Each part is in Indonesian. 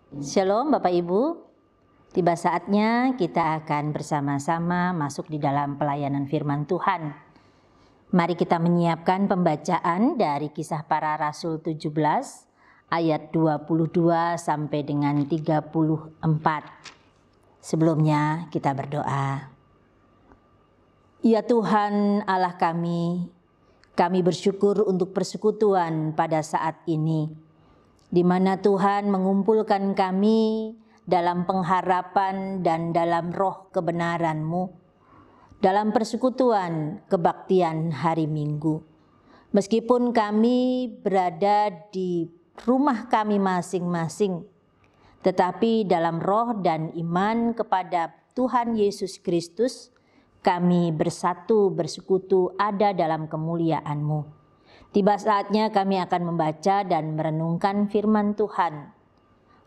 Shalom Bapak Ibu, tiba saatnya kita akan bersama-sama masuk di dalam pelayanan firman Tuhan. Mari kita menyiapkan pembacaan dari Kisah Para Rasul 17 ayat 22 sampai dengan 34. Sebelumnya kita berdoa. Ya Tuhan Allah kami bersyukur untuk persekutuan pada saat ini, di mana Tuhan mengumpulkan kami dalam pengharapan dan dalam roh kebenaran-Mu, dalam persekutuan kebaktian hari Minggu. Meskipun kami berada di rumah kami masing-masing, tetapi dalam roh dan iman kepada Tuhan Yesus Kristus, kami bersatu bersekutu ada dalam kemuliaan-Mu. Tiba saatnya kami akan membaca dan merenungkan firman Tuhan.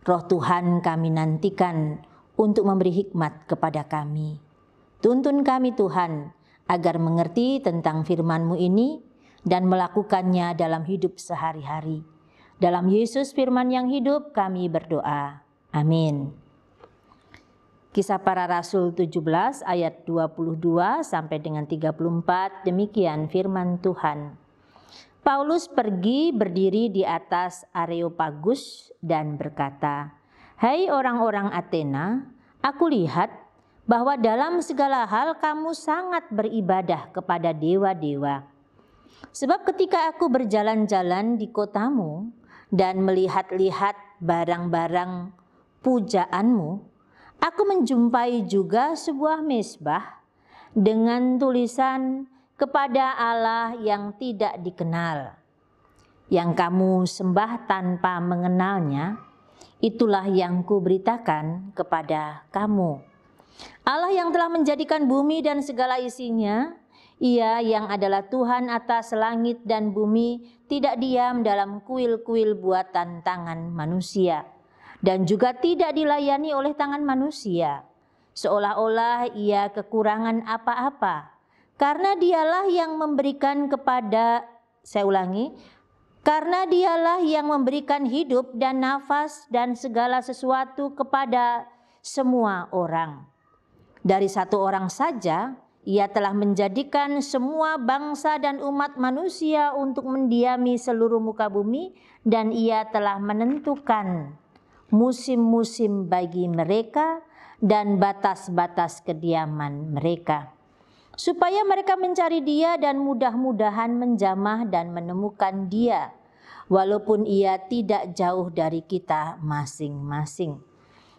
Roh Tuhan kami nantikan untuk memberi hikmat kepada kami. Tuntun kami Tuhan agar mengerti tentang firman-Mu ini dan melakukannya dalam hidup sehari-hari. Dalam Yesus firman yang hidup kami berdoa. Amin. Kisah Para Rasul 17 ayat 22 sampai dengan 34, demikian firman Tuhan. Paulus pergi berdiri di atas Areopagus dan berkata, "Hai orang-orang Athena, aku lihat bahwa dalam segala hal kamu sangat beribadah kepada dewa-dewa. Sebab ketika aku berjalan-jalan di kotamu dan melihat-lihat barang-barang pujaanmu, aku menjumpai juga sebuah mezbah dengan tulisan kepada Allah yang tidak dikenal, yang kamu sembah tanpa mengenalnya. Itulah yang kuberitakan kepada kamu. Allah yang telah menjadikan bumi dan segala isinya, Ia yang adalah Tuhan atas langit dan bumi, tidak diam dalam kuil-kuil buatan tangan manusia, dan juga tidak dilayani oleh tangan manusia, seolah-olah Ia kekurangan apa-apa. Karena Dialah yang memberikan karena Dialah yang memberikan hidup dan nafas dan segala sesuatu kepada semua orang. Dari satu orang saja, Ia telah menjadikan semua bangsa dan umat manusia untuk mendiami seluruh muka bumi, dan Ia telah menentukan musim-musim bagi mereka dan batas-batas kediaman mereka, supaya mereka mencari Dia dan mudah-mudahan menjamah dan menemukan Dia, walaupun Ia tidak jauh dari kita masing-masing.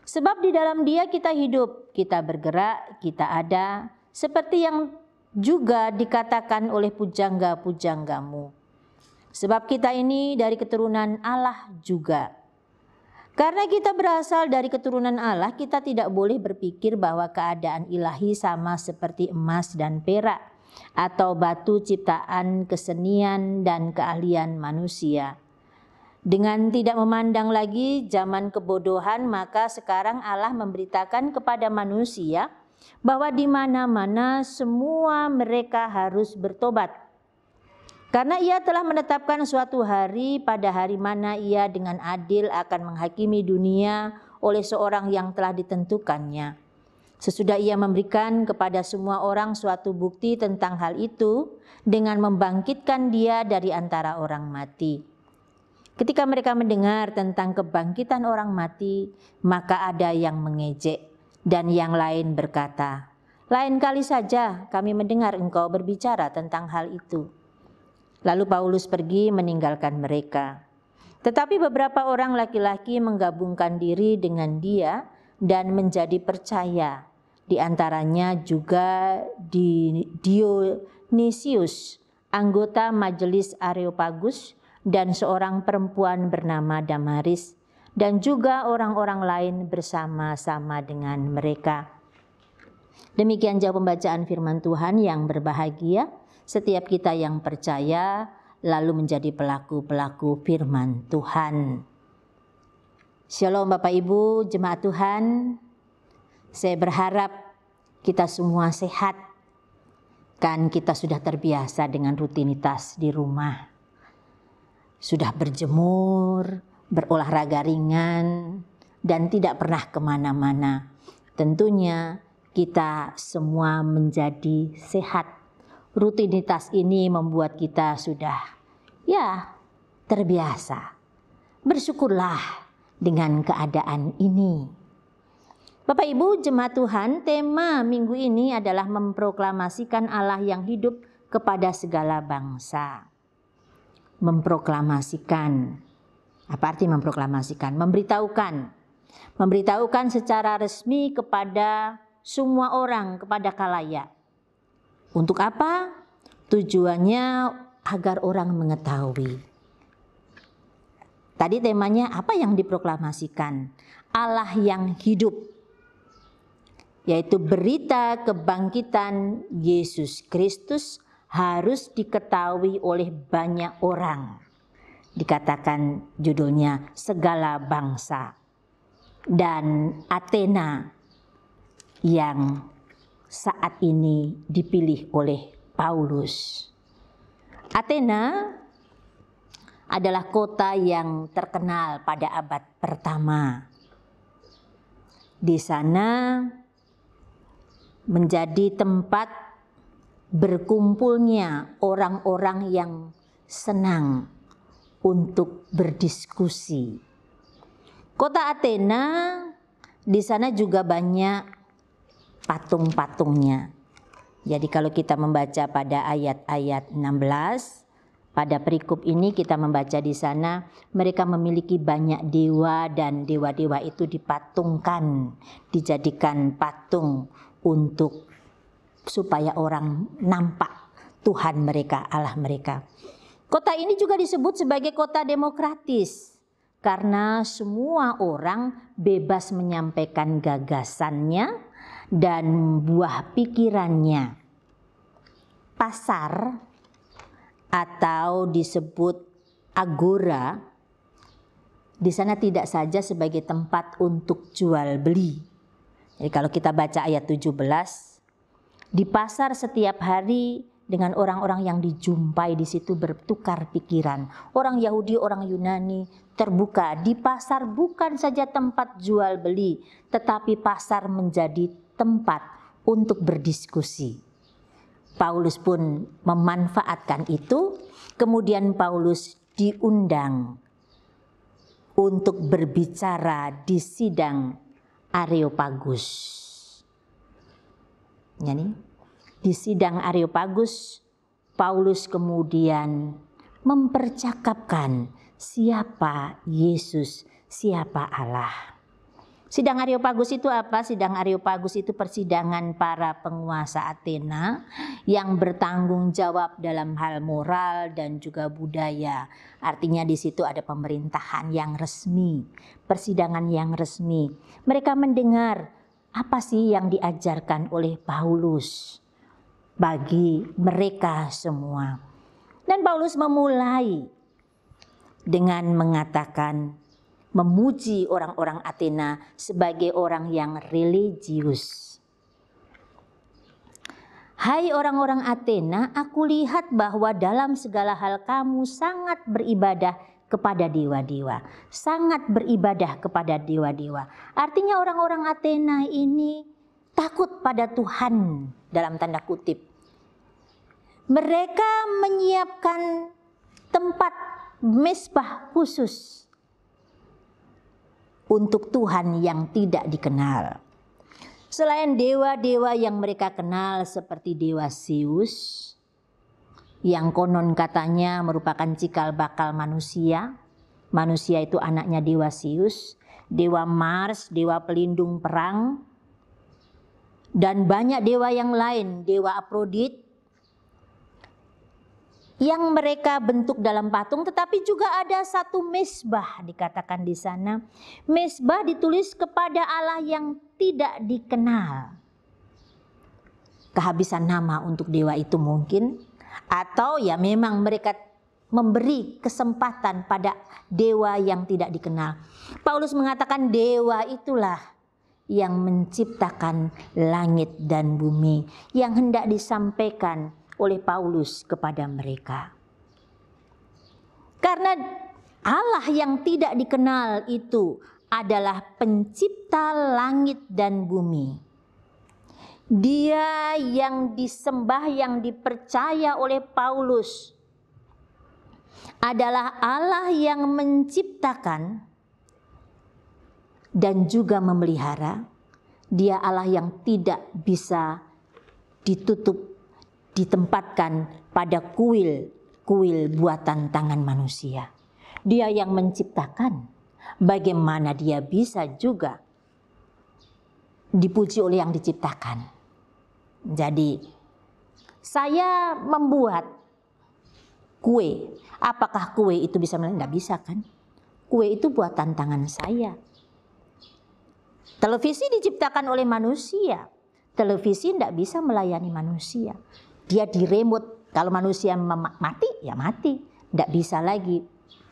Sebab di dalam Dia kita hidup, kita bergerak, kita ada, seperti yang juga dikatakan oleh pujangga-pujanggamu. Sebab kita ini dari keturunan Allah juga. Karena kita berasal dari keturunan Allah, kita tidak boleh berpikir bahwa keadaan ilahi sama seperti emas dan perak, atau batu ciptaan kesenian dan keahlian manusia. Dengan tidak memandang lagi zaman kebodohan, maka sekarang Allah memberitakan kepada manusia bahwa di mana-mana semua mereka harus bertobat. Karena Ia telah menetapkan suatu hari, pada hari mana Ia dengan adil akan menghakimi dunia oleh seorang yang telah ditentukannya. Sesudah Ia memberikan kepada semua orang suatu bukti tentang hal itu dengan membangkitkan Dia dari antara orang mati. Ketika mereka mendengar tentang kebangkitan orang mati, maka ada yang mengejek dan yang lain berkata, "Lain kali saja kami mendengar engkau berbicara tentang hal itu." Lalu Paulus pergi meninggalkan mereka. Tetapi beberapa orang laki-laki menggabungkan diri dengan dia dan menjadi percaya. Di antaranya juga Dionysius, anggota majelis Areopagus, dan seorang perempuan bernama Damaris, dan juga orang-orang lain bersama-sama dengan mereka. Demikian jauh pembacaan firman Tuhan. Yang berbahagia setiap kita yang percaya lalu menjadi pelaku-pelaku firman Tuhan. Shalom Bapak Ibu, jemaat Tuhan. Saya berharap kita semua sehat. Kan kita sudah terbiasa dengan rutinitas di rumah. Sudah berjemur, berolahraga ringan, dan tidak pernah kemana-mana. Tentunya kita semua menjadi sehat. Rutinitas ini membuat kita sudah terbiasa. Bersyukurlah dengan keadaan ini. Bapak Ibu jemaat Tuhan, tema minggu ini adalah memproklamasikan Allah yang hidup kepada segala bangsa. Memproklamasikan. Apa arti memproklamasikan? Memberitahukan secara resmi kepada semua orang, kepada khalayak. Untuk apa? Tujuannya agar orang mengetahui. Tadi temanya apa yang diproklamasikan? Allah yang hidup. Yaitu berita kebangkitan Yesus Kristus harus diketahui oleh banyak orang. Dikatakan judulnya segala bangsa. Dan Athena yang saat ini dipilih oleh Paulus. Athena adalah kota yang terkenal pada abad pertama. Di sana menjadi tempat berkumpulnya orang-orang yang senang untuk berdiskusi. Kota Athena, di sana juga banyak patung-patungnya. Jadi kalau kita membaca pada ayat-ayat 16, pada perikop ini kita membaca di sana mereka memiliki banyak dewa dan dewa-dewa itu dipatungkan, dijadikan patung untuk supaya orang nampak Tuhan mereka, Allah mereka. Kota ini juga disebut sebagai kota demokratis karena semua orang bebas menyampaikan gagasannya dan buah pikirannya. Pasar atau disebut agora di sana tidak saja sebagai tempat untuk jual beli. Jadi kalau kita baca ayat 17, di pasar setiap hari dengan orang-orang yang dijumpai di situ bertukar pikiran. Orang Yahudi, orang Yunani terbuka. Di pasar bukan saja tempat jual beli, tetapi pasar menjadi tempat untuk berdiskusi. Paulus pun memanfaatkan itu, kemudian Paulus diundang untuk berbicara di sidang Areopagus. Yani, di sidang Areopagus, Paulus kemudian mempercakapkan siapa Yesus, siapa Allah. Sidang Areopagus itu apa? Sidang Areopagus itu persidangan para penguasa Athena yang bertanggung jawab dalam hal moral dan juga budaya. Artinya di situ ada pemerintahan yang resmi, persidangan yang resmi. Mereka mendengar apa sih yang diajarkan oleh Paulus bagi mereka semua. Dan Paulus memulai dengan mengatakan, memuji orang-orang Athena sebagai orang yang religius. Hai orang-orang Athena, aku lihat bahwa dalam segala hal kamu sangat beribadah kepada dewa-dewa. Sangat beribadah kepada dewa-dewa. Artinya orang-orang Athena ini takut pada Tuhan dalam tanda kutip. Mereka menyiapkan tempat mezbah khusus untuk Tuhan yang tidak dikenal. Selain dewa-dewa yang mereka kenal seperti dewa Zeus, yang konon katanya merupakan cikal bakal manusia. Manusia itu anaknya dewa Zeus, dewa Mars, dewa pelindung perang, dan banyak dewa yang lain, dewa Aphrodite, yang mereka bentuk dalam patung, tetapi juga ada satu mezbah dikatakan di sana. Mezbah ditulis kepada Allah yang tidak dikenal. Kehabisan nama untuk dewa itu mungkin, atau ya memang mereka memberi kesempatan pada dewa yang tidak dikenal. Paulus mengatakan dewa itulah yang menciptakan langit dan bumi, yang hendak disampaikan oleh Paulus kepada mereka. Karena Allah yang tidak dikenal itu adalah pencipta langit dan bumi. Dia yang disembah, yang dipercaya oleh Paulus adalah Allah yang menciptakan dan juga memelihara. Dia Allah yang tidak bisa ditutup, ditempatkan pada kuil buatan tangan manusia. Dia yang menciptakan. Bagaimana dia bisa juga dipuji oleh yang diciptakan? Jadi, saya membuat kue. Apakah kue itu bisa melayani? Tidak bisa kan? Kue itu buatan tangan saya. Televisi diciptakan oleh manusia. Televisi tidak bisa melayani manusia. Dia di remote. Kalau manusia mati, ya mati. Tidak bisa lagi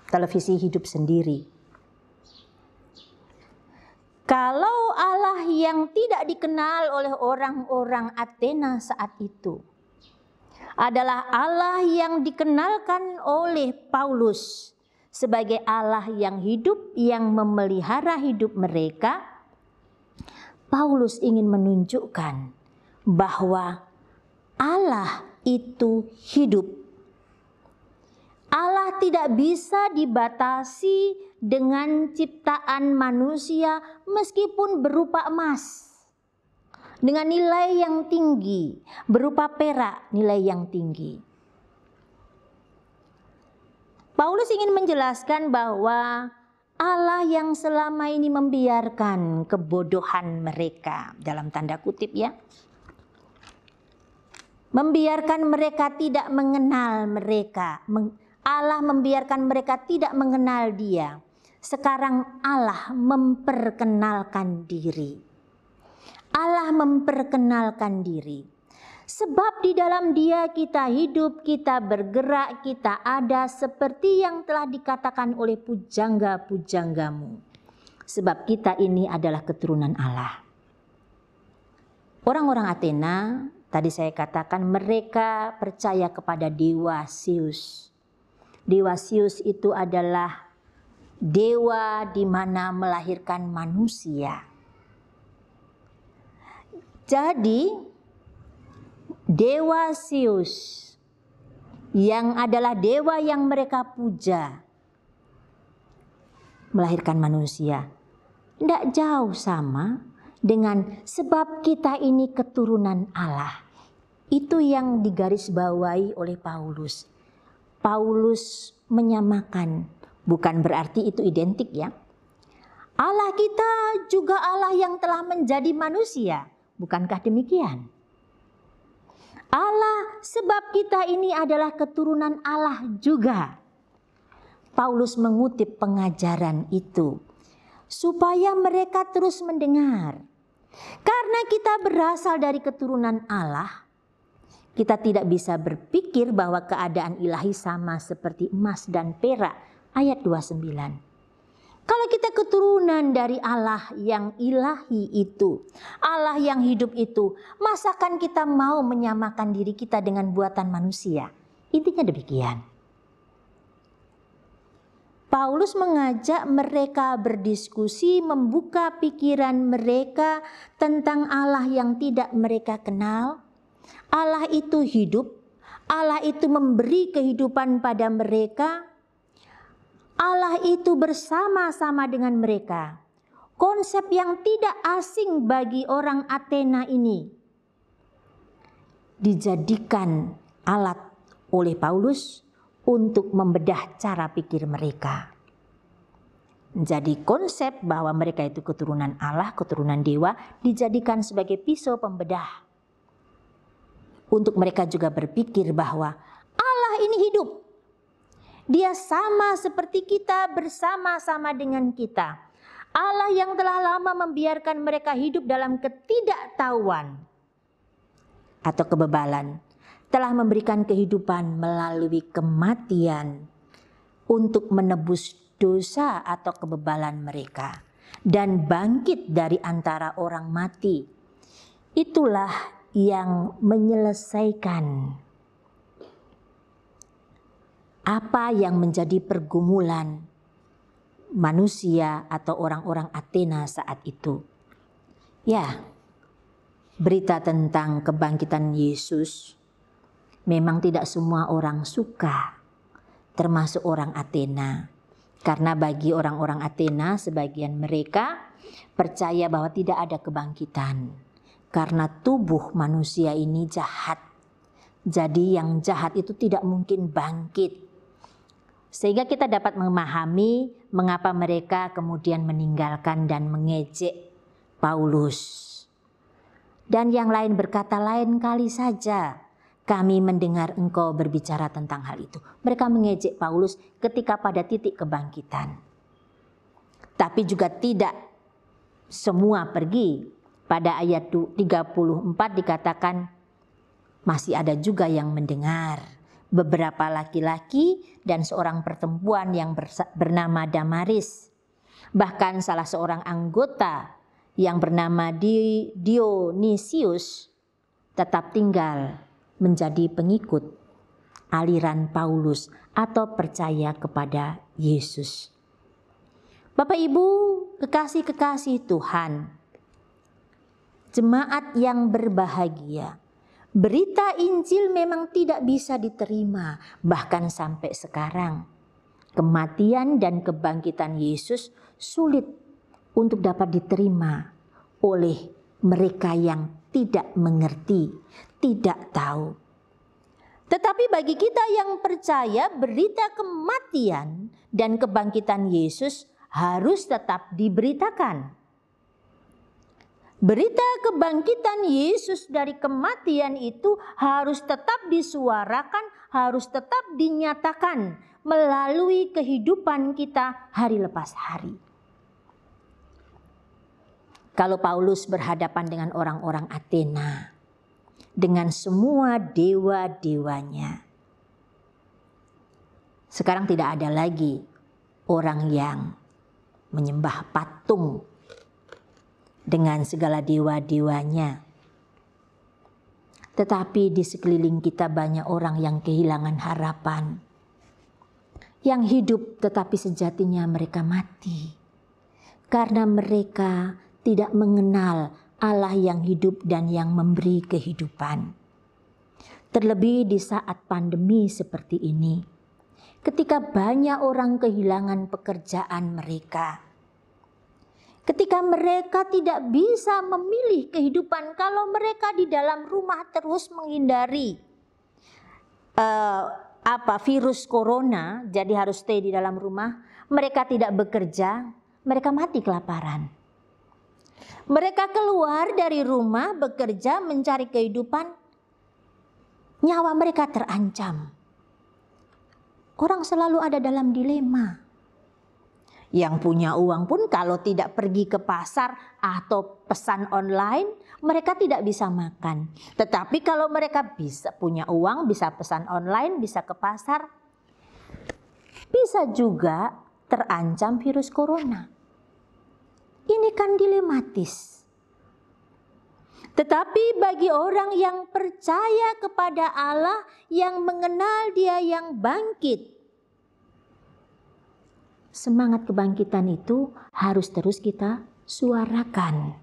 televisi hidup sendiri. Kalau Allah yang tidak dikenal oleh orang-orang Athena saat itu adalah Allah yang dikenalkan oleh Paulus sebagai Allah yang hidup, yang memelihara hidup mereka, Paulus ingin menunjukkan bahwa Allah itu hidup. Allah tidak bisa dibatasi dengan ciptaan manusia meskipun berupa emas. Dengan nilai yang tinggi, berupa perak nilai yang tinggi. Paulus ingin menjelaskan bahwa Allah yang selama ini membiarkan kebodohan mereka, dalam tanda kutip ya, membiarkan mereka tidak mengenal mereka. Allah membiarkan mereka tidak mengenal Dia. Sekarang Allah memperkenalkan diri. Allah memperkenalkan diri. Sebab di dalam Dia kita hidup, kita bergerak, kita ada seperti yang telah dikatakan oleh pujangga-pujanggamu. Sebab kita ini adalah keturunan Allah. Orang-orang Athena, tadi saya katakan mereka percaya kepada dewa Zeus. Dewa Zeus itu adalah dewa di mana melahirkan manusia. Jadi dewa Zeus yang adalah dewa yang mereka puja melahirkan manusia. Tidak jauh sama dengan sebab kita ini keturunan Allah. Itu yang digarisbawahi oleh Paulus. Paulus menyamakan, bukan berarti itu identik ya. Allah kita juga Allah yang telah menjadi manusia, bukankah demikian? Allah sebab kita ini adalah keturunan Allah juga. Paulus mengutip pengajaran itu supaya mereka terus mendengar. Karena kita berasal dari keturunan Allah, kita tidak bisa berpikir bahwa keadaan ilahi sama seperti emas dan perak. Ayat 29. Kalau kita keturunan dari Allah yang ilahi itu, Allah yang hidup itu, masakan kita mau menyamakan diri kita dengan buatan manusia? Intinya demikian. Paulus mengajak mereka berdiskusi, membuka pikiran mereka tentang Allah yang tidak mereka kenal. Allah itu hidup, Allah itu memberi kehidupan pada mereka, Allah itu bersama-sama dengan mereka. Konsep yang tidak asing bagi orang Athena ini dijadikan alat oleh Paulus untuk membedah cara pikir mereka. Jadi konsep bahwa mereka itu keturunan Allah, keturunan dewa dijadikan sebagai pisau pembedah. Untuk mereka juga berpikir bahwa Allah ini hidup. Dia sama seperti kita, bersama-sama dengan kita. Allah yang telah lama membiarkan mereka hidup dalam ketidaktahuan atau kebebalan, telah memberikan kehidupan melalui kematian untuk menebus dosa atau kebebalan mereka dan bangkit dari antara orang mati. Itulah yang menyelesaikan apa yang menjadi pergumulan manusia atau orang-orang Athena saat itu. Ya, berita tentang kebangkitan Yesus memang tidak semua orang suka, termasuk orang Athena. Karena bagi orang-orang Athena, sebagian mereka percaya bahwa tidak ada kebangkitan. Karena tubuh manusia ini jahat. Jadi yang jahat itu tidak mungkin bangkit. Sehingga kita dapat memahami mengapa mereka kemudian meninggalkan dan mengejek Paulus. Dan yang lain berkata, lain kali saja kami mendengar engkau berbicara tentang hal itu. Mereka mengejek Paulus ketika pada titik kebangkitan. Tapi juga tidak semua pergi. Pada ayat 34 dikatakan masih ada juga yang mendengar. Beberapa laki-laki dan seorang perempuan yang bernama Damaris. Bahkan salah seorang anggota yang bernama Dionisius tetap tinggal menjadi pengikut aliran Paulus atau percaya kepada Yesus. Bapak Ibu, kekasih-kekasih Tuhan, jemaat yang berbahagia, berita Injil memang tidak bisa diterima bahkan sampai sekarang. Kematian dan kebangkitan Yesus sulit untuk dapat diterima oleh mereka yang tidak mengerti, tidak tahu. Tetapi bagi kita yang percaya, berita kematian dan kebangkitan Yesus harus tetap diberitakan. Berita kebangkitan Yesus dari kematian itu harus tetap disuarakan, harus tetap dinyatakan melalui kehidupan kita hari lepas hari. Kalau Paulus berhadapan dengan orang-orang Athena, dengan semua dewa-dewanya, sekarang tidak ada lagi orang yang menyembah patung dengan segala dewa-dewanya. Tetapi di sekeliling kita banyak orang yang kehilangan harapan, yang hidup tetapi sejatinya mereka mati, karena mereka tidak mengenal Allah yang hidup dan yang memberi kehidupan. Terlebih di saat pandemi seperti ini, ketika banyak orang kehilangan pekerjaan mereka, ketika mereka tidak bisa memilih kehidupan, kalau mereka di dalam rumah terus menghindari virus corona, jadi harus stay di dalam rumah, mereka tidak bekerja, mereka mati kelaparan. Mereka keluar dari rumah, bekerja, mencari kehidupan, nyawa mereka terancam. Orang selalu ada dalam dilema. Yang punya uang pun kalau tidak pergi ke pasar atau pesan online, mereka tidak bisa makan. Tetapi kalau mereka bisa punya uang, bisa pesan online, bisa ke pasar, bisa juga terancam virus corona. Ini kan dilematis. Tetapi bagi orang yang percaya kepada Allah, yang mengenal Dia yang bangkit, semangat kebangkitan itu harus terus kita suarakan.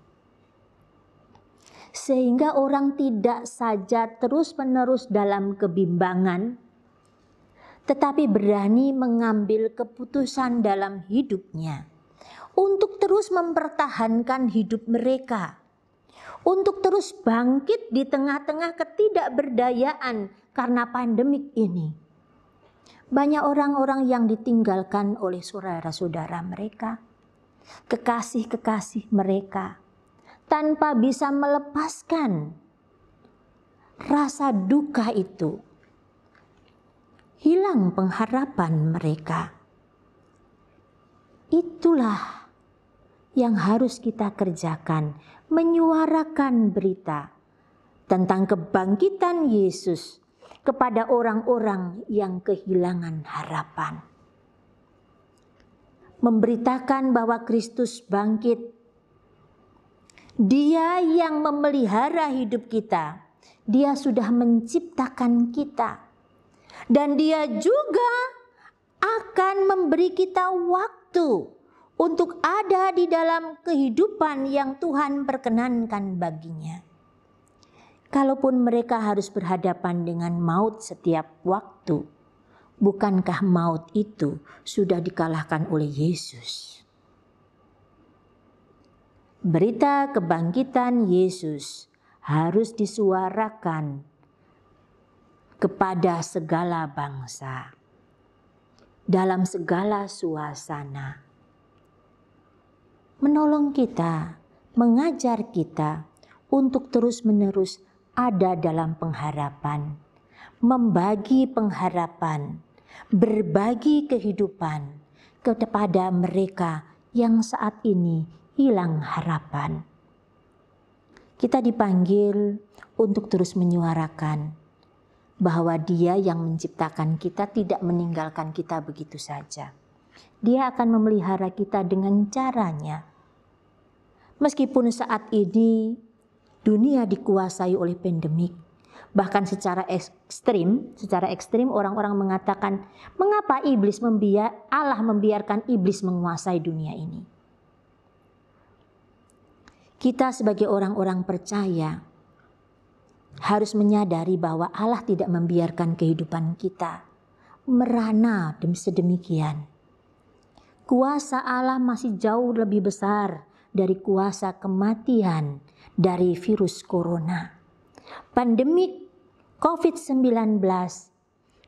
Sehingga orang tidak saja terus-menerus dalam kebimbangan, tetapi berani mengambil keputusan dalam hidupnya untuk terus mempertahankan hidup mereka, untuk terus bangkit di tengah-tengah ketidakberdayaan karena pandemik ini. Banyak orang-orang yang ditinggalkan oleh saudara-saudara mereka, kekasih-kekasih mereka, tanpa bisa melepaskan rasa duka itu. Hilang pengharapan mereka. Itulah yang harus kita kerjakan, menyuarakan berita tentang kebangkitan Yesus kepada orang-orang yang kehilangan harapan. Memberitakan bahwa Kristus bangkit. Dia yang memelihara hidup kita. Dia sudah menciptakan kita. Dan Dia juga akan memberi kita waktu waktu untuk ada di dalam kehidupan yang Tuhan perkenankan baginya. Kalaupun mereka harus berhadapan dengan maut setiap waktu, bukankah maut itu sudah dikalahkan oleh Yesus? Berita kebangkitan Yesus harus disuarakan kepada segala bangsa, dalam segala suasana. Menolong kita, mengajar kita untuk terus-menerus ada dalam pengharapan, membagi pengharapan, berbagi kehidupan kepada mereka yang saat ini hilang harapan. Kita dipanggil untuk terus menyuarakan bahwa Dia yang menciptakan kita tidak meninggalkan kita begitu saja. Dia akan memelihara kita dengan caranya. Meskipun saat ini dunia dikuasai oleh pandemik, bahkan secara ekstrim orang-orang mengatakan, mengapa Allah membiarkan iblis menguasai dunia ini? Kita sebagai orang-orang percaya harus menyadari bahwa Allah tidak membiarkan kehidupan kita merana sedemikian. Kuasa Allah masih jauh lebih besar dari kuasa kematian dari virus corona. Pandemik COVID-19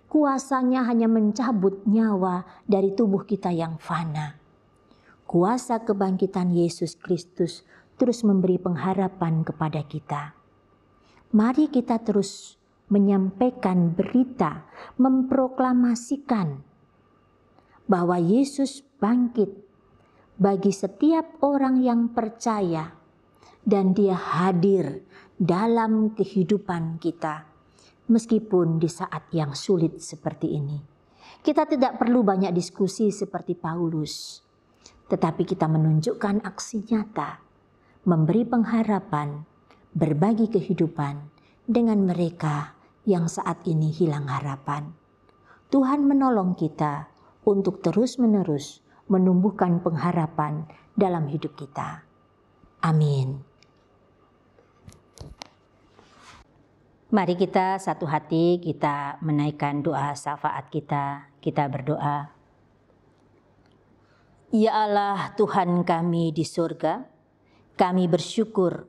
kuasanya hanya mencabut nyawa dari tubuh kita yang fana. Kuasa kebangkitan Yesus Kristus terus memberi pengharapan kepada kita. Mari kita terus menyampaikan berita, memproklamasikan bahwa Yesus bangkit bagi setiap orang yang percaya dan Dia hadir dalam kehidupan kita meskipun di saat yang sulit seperti ini. Kita tidak perlu banyak diskusi seperti Paulus, tetapi kita menunjukkan aksi nyata, memberi pengharapan, berbagi kehidupan dengan mereka yang saat ini hilang harapan. Tuhan menolong kita untuk terus-menerus menumbuhkan pengharapan dalam hidup kita. Amin. Mari kita satu hati, kita menaikkan doa syafaat kita. Kita berdoa. Ya Allah Tuhan kami di surga, kami bersyukur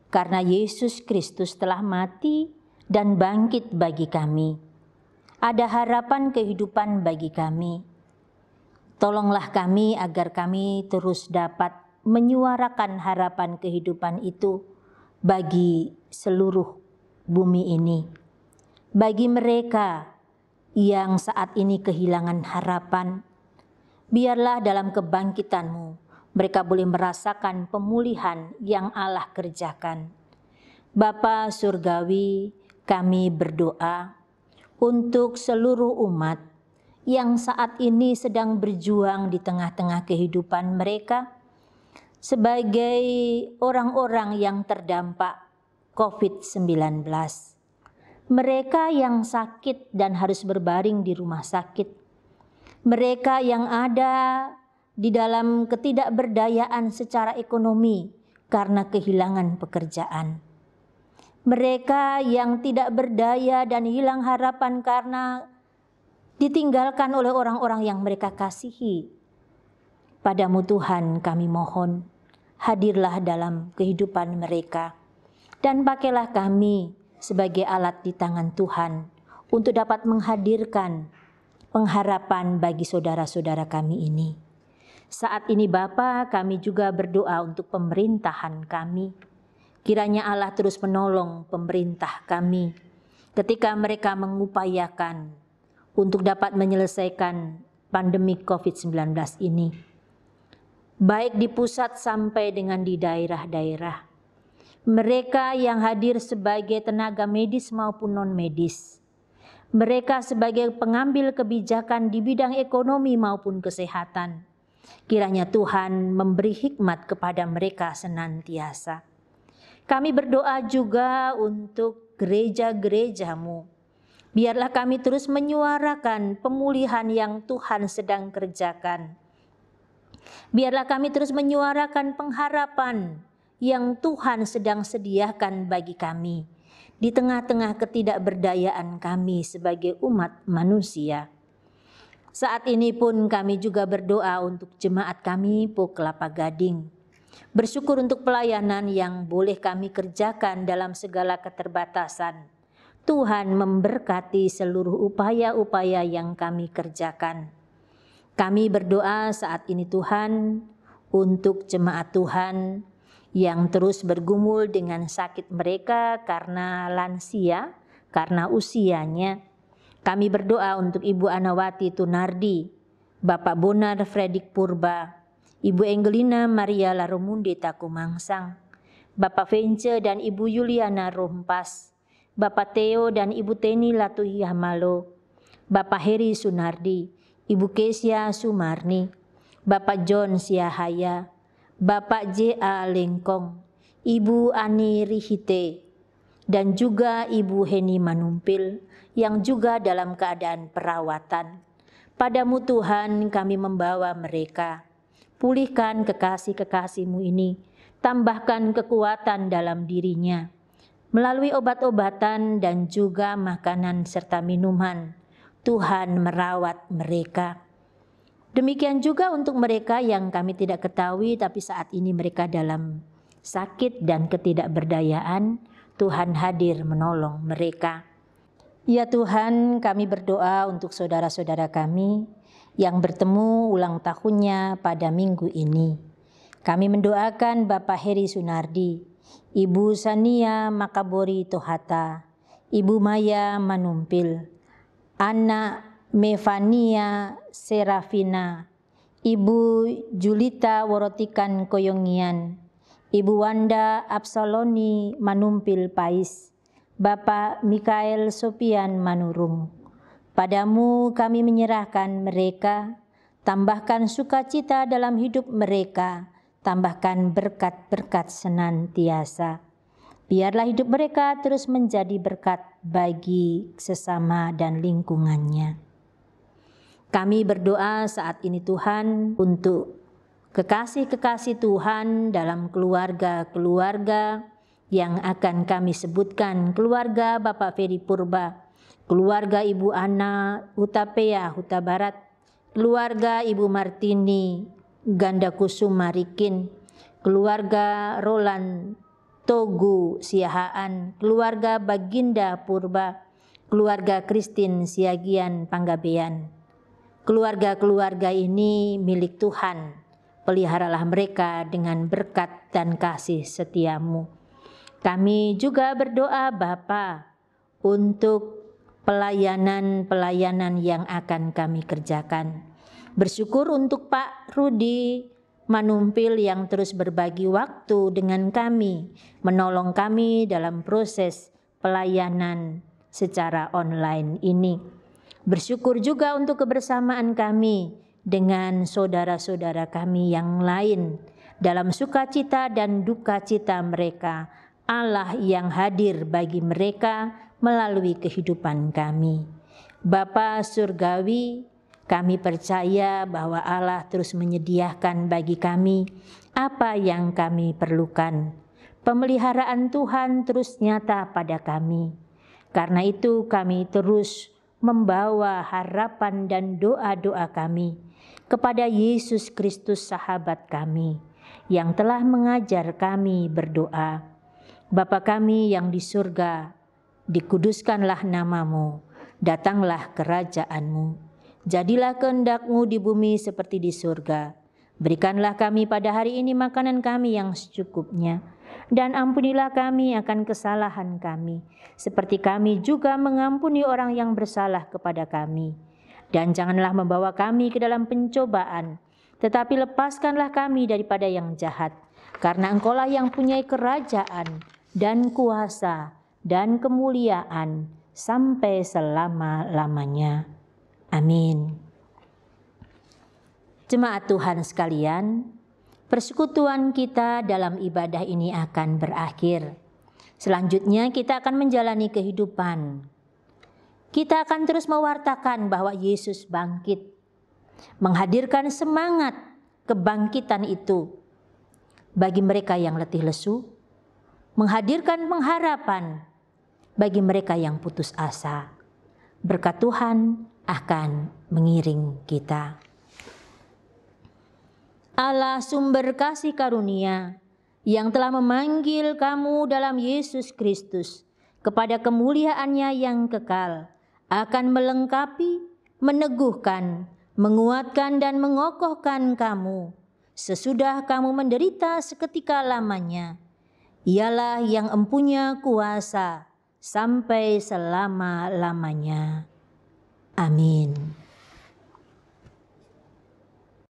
karena Yesus Kristus telah mati dan bangkit bagi kami. Ada harapan kehidupan bagi kami. Tolonglah kami agar kami terus dapat menyuarakan harapan kehidupan itu bagi seluruh bumi ini. Bagi mereka yang saat ini kehilangan harapan, biarlah dalam kebangkitan-Mu mereka boleh merasakan pemulihan yang Allah kerjakan. Bapa Surgawi, kami berdoa untuk seluruh umat yang saat ini sedang berjuang di tengah-tengah kehidupan mereka sebagai orang-orang yang terdampak COVID-19. Mereka yang sakit dan harus berbaring di rumah sakit. Mereka yang ada di dalam ketidakberdayaan secara ekonomi karena kehilangan pekerjaan. Mereka yang tidak berdaya dan hilang harapan karena ditinggalkan oleh orang-orang yang mereka kasihi. Padamu Tuhan kami mohon, hadirlah dalam kehidupan mereka. Dan pakailah kami sebagai alat di tangan Tuhan untuk dapat menghadirkan pengharapan bagi saudara-saudara kami ini. Saat ini Bapa, kami juga berdoa untuk pemerintahan kami. Kiranya Allah terus menolong pemerintah kami ketika mereka mengupayakan untuk dapat menyelesaikan pandemi COVID-19 ini. Baik di pusat sampai dengan di daerah-daerah. Mereka yang hadir sebagai tenaga medis maupun non-medis. Mereka sebagai pengambil kebijakan di bidang ekonomi maupun kesehatan. Kiranya Tuhan memberi hikmat kepada mereka senantiasa. Kami berdoa juga untuk gereja-gereja-Mu. Biarlah kami terus menyuarakan pemulihan yang Tuhan sedang kerjakan. Biarlah kami terus menyuarakan pengharapan yang Tuhan sedang sediakan bagi kami di tengah-tengah ketidakberdayaan kami sebagai umat manusia. Saat ini pun kami juga berdoa untuk jemaat kami Po Kelapa Gading. Bersyukur untuk pelayanan yang boleh kami kerjakan dalam segala keterbatasan. Tuhan memberkati seluruh upaya-upaya yang kami kerjakan. Kami berdoa saat ini Tuhan untuk jemaat Tuhan yang terus bergumul dengan sakit mereka karena lansia, karena usianya. Kami berdoa untuk Ibu Anawati Tunardi, Bapak Bonar Fredik Purba, Ibu Engelina Maria Laromunde Takumangsang, Bapak Vence dan Ibu Yuliana Rompas, Bapak Theo dan Ibu Teni Latuhi Hamalo, Bapak Heri Sunardi, Ibu Kesia Sumarni, Bapak John Siahaya, Bapak J.A. Lengkong, Ibu Ani Rihite, dan juga Ibu Heni Manumpil yang juga dalam keadaan perawatan. Padamu Tuhan kami membawa mereka. Pulihkan kekasih-kekasih-Mu ini, tambahkan kekuatan dalam dirinya, melalui obat-obatan dan juga makanan serta minuman. Tuhan merawat mereka. Demikian juga untuk mereka yang kami tidak ketahui tapi saat ini mereka dalam sakit dan ketidakberdayaan, Tuhan hadir menolong mereka. Ya Tuhan, kami berdoa untuk saudara-saudara kami yang bertemu ulang tahunnya pada minggu ini. Kami mendoakan Bapak Heri Sunardi, Ibu Sania Makabori Tohata, Ibu Maya Manumpil, Anak Mevania Serafina, Ibu Julita Worotikan Koyongian, Ibu Wanda Absoloni Manumpil Pais, Bapak Mikael Sopian Manurung. Padamu kami menyerahkan mereka, tambahkan sukacita dalam hidup mereka, tambahkan berkat-berkat senantiasa. Biarlah hidup mereka terus menjadi berkat bagi sesama dan lingkungannya. Kami berdoa saat ini Tuhan untuk kekasih-kekasih Tuhan dalam keluarga-keluarga yang akan kami sebutkan, keluarga Bapak Ferry Purba, keluarga Ibu Ana Hutapea Huta Barat, keluarga Ibu Martini Ganda Kusuma Rikin, keluarga Roland Togu Siahaan, keluarga Baginda Purba, keluarga Christine Siagian Panggabean. Keluarga-keluarga ini milik Tuhan, peliharalah mereka dengan berkat dan kasih setia-Mu. Kami juga berdoa Bapa untuk pelayanan-pelayanan yang akan kami kerjakan. Bersyukur untuk Pak Rudi Manumpil yang terus berbagi waktu dengan kami, menolong kami dalam proses pelayanan secara online ini. Bersyukur juga untuk kebersamaan kami dengan saudara-saudara kami yang lain dalam sukacita dan duka cita mereka. Allah yang hadir bagi mereka melalui kehidupan kami. Bapa Surgawi, kami percaya bahwa Allah terus menyediakan bagi kami apa yang kami perlukan. Pemeliharaan Tuhan terus nyata pada kami. Karena itu kami terus membawa harapan dan doa-doa kami kepada Yesus Kristus sahabat kami yang telah mengajar kami berdoa. Bapa kami yang di surga, dikuduskanlah nama-Mu, datanglah kerajaan-Mu. Jadilah kehendak-Mu di bumi seperti di surga. Berikanlah kami pada hari ini makanan kami yang secukupnya. Dan ampunilah kami akan kesalahan kami, seperti kami juga mengampuni orang yang bersalah kepada kami. Dan janganlah membawa kami ke dalam pencobaan, tetapi lepaskanlah kami daripada yang jahat. Karena Engkaulah yang punya kerajaan dan kuasa dan kemuliaan sampai selama-lamanya. Amin. Jemaat Tuhan sekalian, persekutuan kita dalam ibadah ini akan berakhir. Selanjutnya kita akan menjalani kehidupan. Kita akan terus mewartakan bahwa Yesus bangkit, menghadirkan semangat kebangkitan itu bagi mereka yang letih lesu, menghadirkan pengharapan bagi mereka yang putus asa. Berkat Tuhan akan mengiring kita. Allah sumber kasih karunia yang telah memanggil kamu dalam Yesus Kristus kepada kemuliaannya yang kekal, akan melengkapi, meneguhkan, menguatkan dan mengokohkan kamu sesudah kamu menderita seketika lamanya. Ialah yang empunya kuasa sampai selama-lamanya. Amin.